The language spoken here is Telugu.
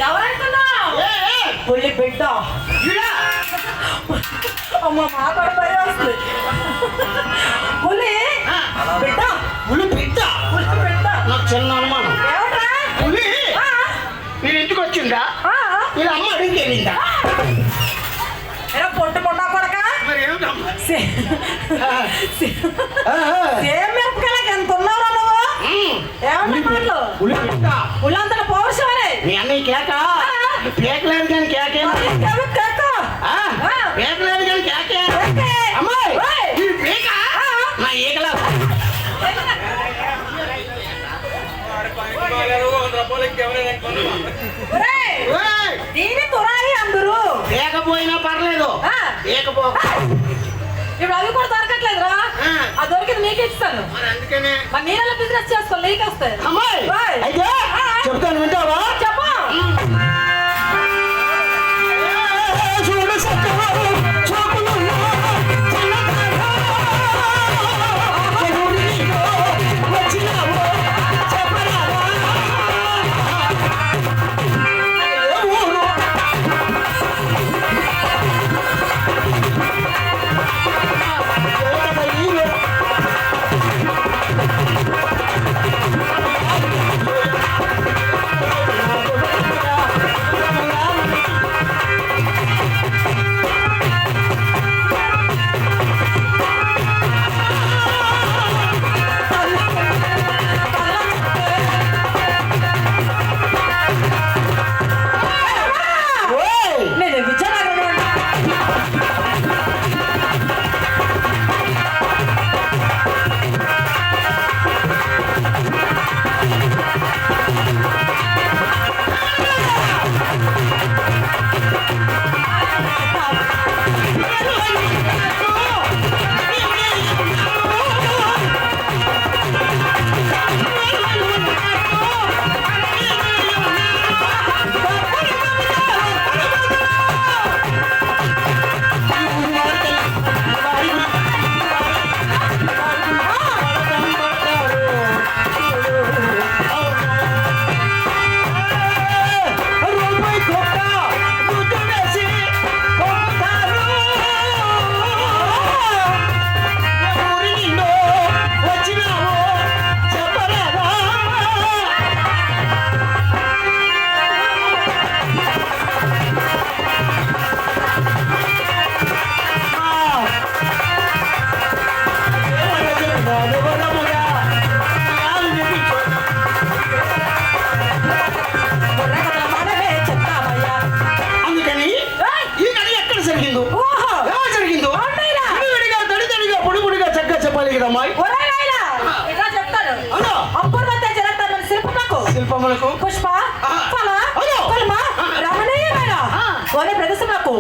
ఎవరైతున్నావు? పులి బిడ్డ. అమ్మ మాట్లాడ భయం వస్తుంది. పులి బిడ్డ. పులి బిడ్డ. పులి బిడ్డ. నాకు చిన్న అనుమానం. ఏమిట్రా? పులి మీరు ఇంటికి వచ్చిందా? ఇలా అమ్మ అడిగి వెళ్ళిందా? పొట్టు పొట్టా కొడక మరి ఏమిటమ్మా? మిరపకాయలకి ఎంత ఉన్నావురా నువ్వు? ఏమన్నా మాటలు? పులి బిడ్డ. పులంతల పౌరుషమని మీ అన్నయ్య కేక కేకలేదు కానీ కేకే పేకలేదు కానీ కేకే. అమ్మాయి ఈ పేక నా ఈకలా. దీని తురాయి అందరూ లేకపోయినా పర్లేదు. లేకపో ఇప్పుడు అవి కూడా దొరకట్లేదురా. ఆ దొరికింది నీకు ఇస్తాను. అందుకనే మరి నీళ్ళ బిజినెస్ చేసుకో, నీకు వస్తాయి. అమ్మాయి అయితే చెప్తాను, వింటావా? చెప్పు. శిల్పములకు పుష్ప ఫల రమణీయమైన ప్రదేశములకు